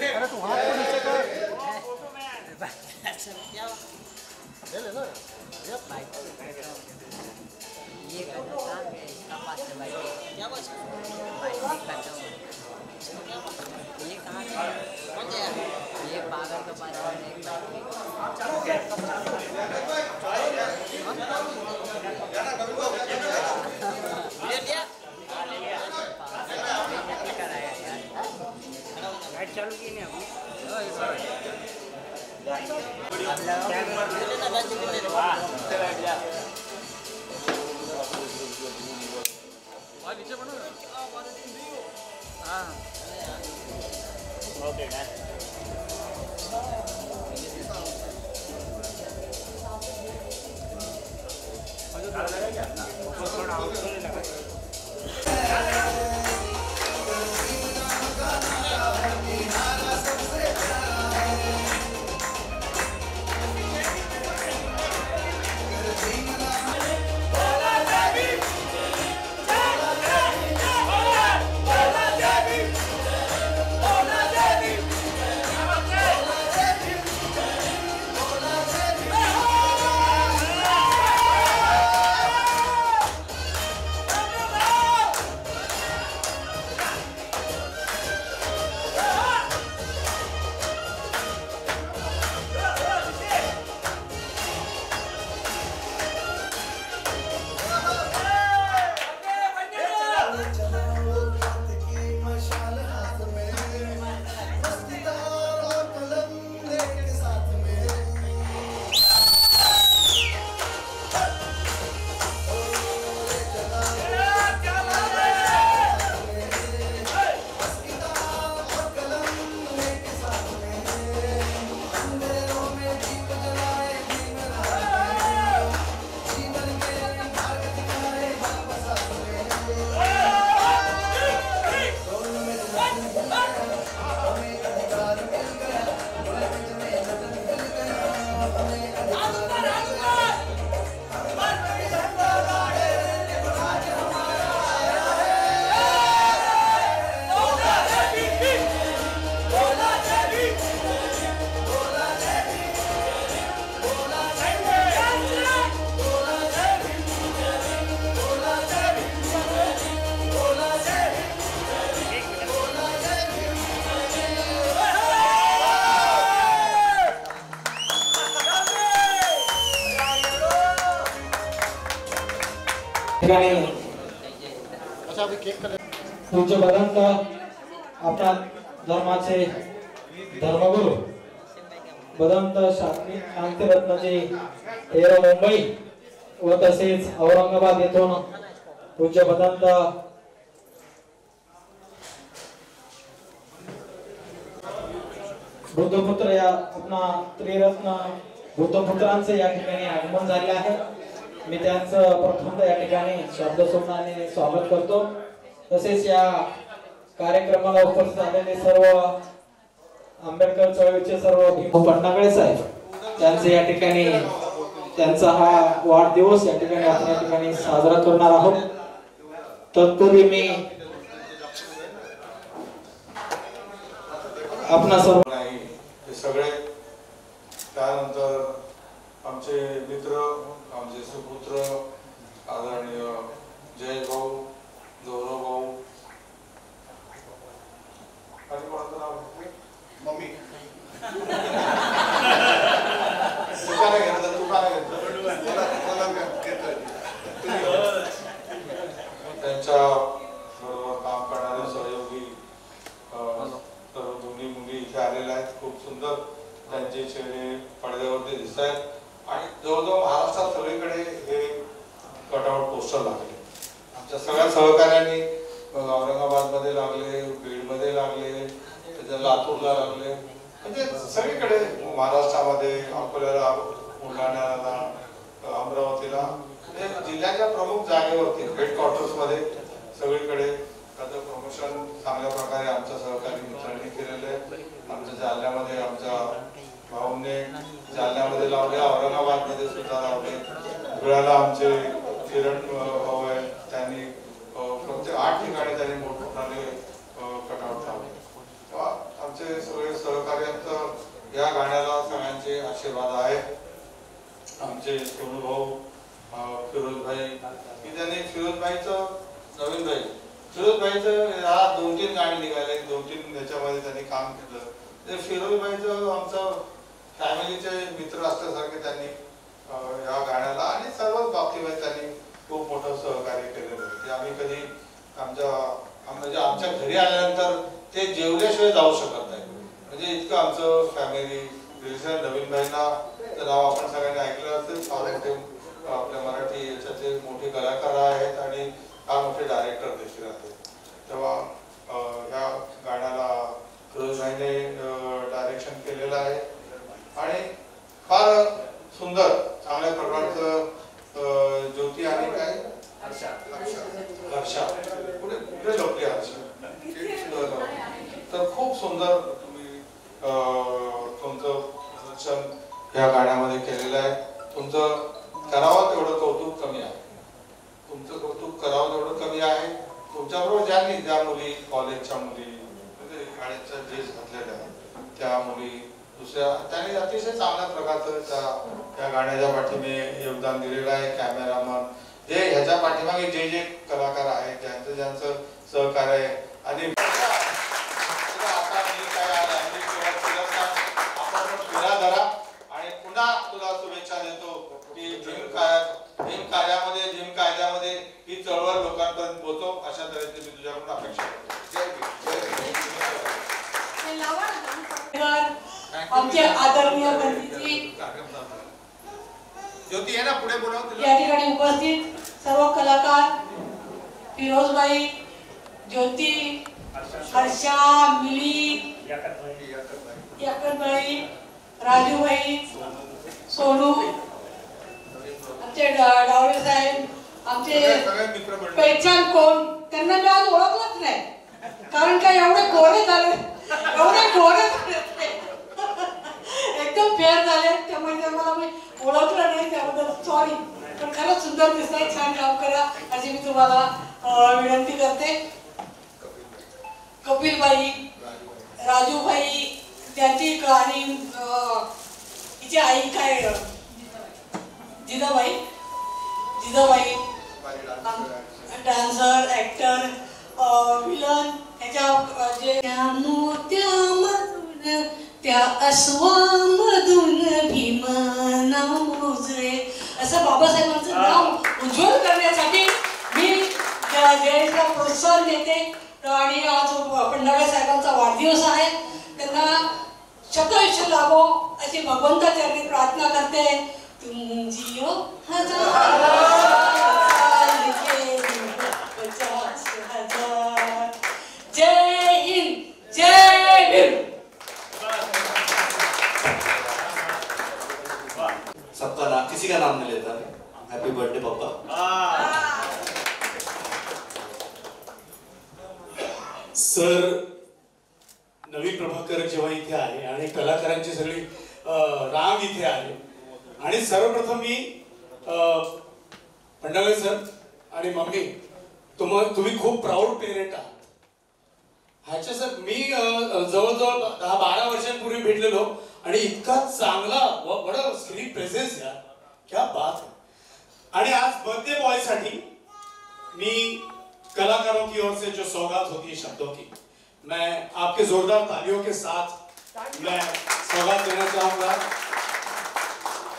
अरे तू हाथ को नीचे कर। ले ले लो ये करना था इसका पास से भाई क्या बस भाई करता हूँ ये कहाँ से कौन गया ये पागल के पास एक बात चालू की नहीं नीचे बनो। हाँ ओके अच्छा अभी केक कर पूज्य भगवंत आपल्या धर्माचे धर्मगुरु भगवंत शांतिरत्नजी हेरो मुंबई व तसेच औरंगाबाद येथून पूज्य भगवंत बुद्धपुत्र या अपना त्रिरत्न बुद्धपुत्रांचे या ठिकाणी आगमन झाले आहे। मी त्यांचं प्रथमतः या ठिकाणी शब्दसोमनाने स्वागत करतो। तसेच या कार्यक्रमाला उपस्थित आलेले सर्व आंबेडकर चळवळीचे सर्व भीम फडणवीस साहेब त्यांचे या ठिकाणी त्यांचा हा वाढदिवस या ठिकाणी आपण या ठिकाणी साजरा करणार आहोत। तत्पूर्वी मी आपणा सर्व सगळे त्यानंतर आमचे मित्र आमचे सुपुत्र आदरणीय जय भाऊ गौरव भाऊ आणि कोणाचं नाव मम्मी त्यांच्या बरोबर काम करणारे सहयोगी सर्व दोन्ही मुली इथे आलेल्या आहेत। खूप सुंदर त्यांचे चेहरे पडद्यावरती दिसत आहेत आणि जवळजवळ महाराष्ट्रात सगळीकडे हे कटआउट पोस्टर लागले। आमच्या सगळ्या सहकार्यांनी औरंगाबाद मध्ये लागले, बीड मध्ये लागले, लातूरला लागले, म्हणजे सगळीकडे महाराष्ट्रामध्ये अकोल्याला, बुलढाण्याला, अमरावतीला जिल्ह्याच्या प्रमुख जागेवरती हेडक्वार्टर्स मध्ये सगळीकडे त्याचं प्रमोशन चांगल्या प्रकारे आमच्या सहकारी मित्रांनी केलेलं आहे. आमच्या जालन्यामध्ये आमच्या भाऊने जालन्यामध्ये लावले, औरंगाबादमध्ये सुद्धा लावले, धुळ्याला आमचे किरण भाऊ आहे, त्यांनी प्रत्येक 8 ठिकाणी त्यांनी मोठमोठाने कटआउट लावले. आमचे सगळे सहकार्यांचं या गाण्याला सगळ्यांचे आशीर्वाद आहेत. आमचे सोनू भाऊ फिरोज भाई की त्यांनी फिरोजभाईचं ह्या 2-3 गाणी निघाले, 2-3 याच्यामध्ये त्यांनी काम केलं. ते फिरोजभाईचं आमचं फॅमिलीचे मित्र असल्यासारखे त्यांनी या गाण्याला आणि सर्वच बाबतीमध्ये त्यांनी खूप मोठं सहकार्य केलेलं आहे. ते आम्ही कधी आमच्या घरी आल्यानंतर ते जेवल्याशिवाय जाऊ शकत नाही, म्हणजे इतकं आमचं फॅमिली रिलेशन. नवीन भाईंना नाव आपण सगळ्यांनी ऐकलं असेल, फार मोठे आपल्या मराठी याच्याचे मोठे कलाकार आहेत आणि फार मोठे डायरेक्टर देखील आहेत. तेव्हा या गाण्याला फिरोजभाईने डायरेक्शन केलेलं आहे आणि फार सुंदर चांगल्या प्रकारचं ज्योती आणि काय हर्षा पुढे लोकली हर्षा तर खूप सुंदर तुम्ही तुमचं प्रदर्शन या गाण्यामध्ये केलेलं आहे. तुमचं करावं तेवढं कौतुक कमी आहे, तुमचं कौतुक करावं तेवढं कमी आहे. तुमच्याबरोबर ज्या मुली कॉलेजच्या मुली म्हणजे शाळेच्या जे घातलेल्या आहेत त्या मुली दुसऱ्या त्यांनी अतिशय चांगल्या प्रकारचं त्या गाण्याच्या पाठीमागे योगदान दिलेलं आहे. कॅमेरामन जे ह्याच्या पाठीमागे जे कलाकार आहेत ज्यांचं सहकार्य आहे आणि आणि पुन्हा तुला शुभेच्छा देतो की भीम कायद्यामध्ये ही चळवळ लोकांपर्यंत पोहोचव अशा तऱ्हेची मी तुझ्याकडून अपेक्षा करतो. आमचे आदरणीय मंत्रीजी ज्योती आहे ना पुढे बोलाव. या ठिकाणी उपस्थित सर्व कलाकार फिरोजभाई, ज्योती, हर्षा, मिली, याकतभाई, राजूभाई, सोनू, आमचे डावरे साहेब, आमचे पहिचान कोण त्यांना मी आज ओळखलंच नाही, कारण काय एवढे गोरे झाले एकदम फेअर झाले, त्यामुळे मला मी ओळखलं नाही, त्याबद्दल सॉरी. पण खरंच सुंदर दिसतंय, छान काम करा अशी मी तुम्हाला विनंती करते. कपिलबाई, राजूभाई, त्यांची आणि तिची आई काय जिजाबाई डान्सर, ऍक्टर, विलन, ह्याच्या जे मोत्यामधून त्या अश्वामधून भीमाना मोजरे असं बाबासाहेबांचं नाव उज्ज्वल करण्यासाठी मी जयेशला प्रोत्साहन देते. आणि आज पंढरपूर साहेबांचा वाढदिवस आहे, त्यांना शतयुष्य लाभो अशी भगवंताचरणी प्रार्थना करते. तुम जियो हजार 50,000. जय हिंद, जय भीम. सबका नाम किसी का नाम नहीं लेता. हैप्पी बर्थडे पापा. सर नवीन प्रभाकर जेव्हा इथे आले आणि कलाकारांची सगळी रांग इथे आले आणि सर्वप्रथम मी पंडाळे सर आणि मम्मी तुम्ही खूप प्राऊड पेरेंट आहात. ह्याच्या सर मी जवळजवळ 10-12 वर्षांपूर्वी भेटलेलो आणि इतका चांगला बडा स्क्रीन प्रेझेन्स यार, क्या बात है. आणि आज बर्थडे बॉय साठी मी कलाकारों की ओर से जो सौगात होती है शब्दों की, मैं आपके जोरदार तालियों के साथ मैं सौगात देना चाहूंगा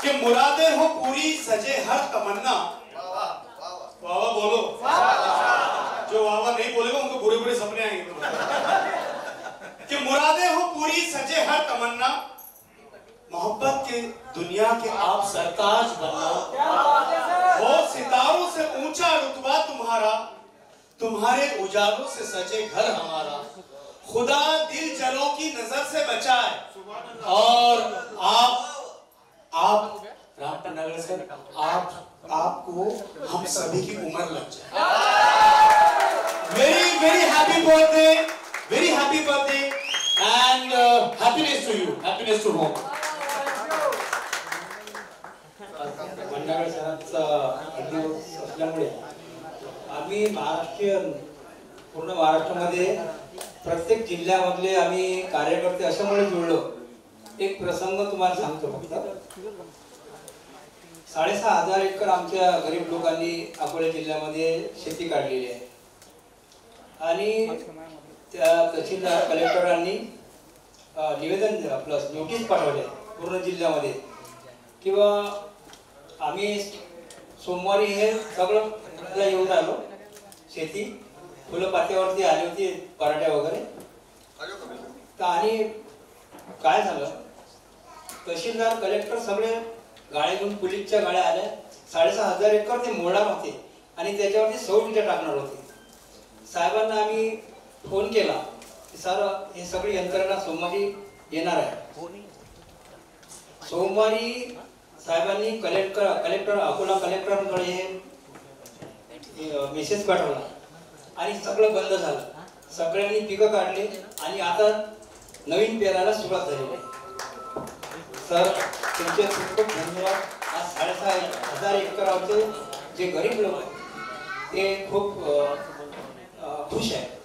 कि मुरादें हो पूरी सजे हर तमन्ना. वाह बोलो, जो वाह नहीं बोलेगा उनको बुरे बुरे सपने आएंगे. कि मुरादें हो पूरी सजे हर तमन्ना, मोहब्बत के दुनिया के आप सरताज बनना. हो सितारों से ऊंचा रुतबा तुम्हारा, तुम्हारे उजालों से सजे घर हमारा. खुदा दिल जलों की नजर से बचाए और आप राम पन्नागरे सर, आपको हम सभी की उम्र लग जाए। Very very happy birthday and happiness to you, happiness to home. Pannagare सरांचा वाढदिवस असल्यामुळे आम्ही महाराष्ट्रीयन पूर्ण महाराष्ट्रामध्ये प्रत्येक जिल्ह्यामधले आम्ही कार्यकर्ते अशामुळे जुळलो। एक प्रसंग तुम्हाला सांगतो फक्त। 6,500 एकर आमच्या गरीब लोकांनी अकोला जिल्ह्यामध्ये शेती काढलेली आहे आणि त्या तहसीलदार कलेक्टरांनी निवेदन प्लस नोटीस पाठवले पूर्ण जिल्ह्यामध्ये किंवा आम्ही सोमवारी हे सगळं येऊन राहिलो। शेती फुलं पात्यावरती आली होती, पराठ्या वगैरे। तर आणि काय झालं, तहसीलदार कलेक्टर सगळे गाड्या घेऊन पोलीसच्या गाड्या आल्या। 6,500 एकर ते मोडणार होते आणि त्याच्यावरती 100 विटा टाकणार होते। साहेबांना आम्ही फोन केला की सर हे सगळी यंत्रणा सोमवारी येणार आहे। सोमवारी साहेबांनी कलेक्टर अकोला कलेक्टरांकडे मेसेज पाठवला आणि सगळं बंद झालं। सगळ्यांनी पिकं काढले आणि आता नवीन पेरायला सुरुवात झाली आहे। सर तुमचे खूप खूप धन्यवाद। आज 6,500 एकराचे जे गरीब लोक आहेत ते खूप खुश आहेत।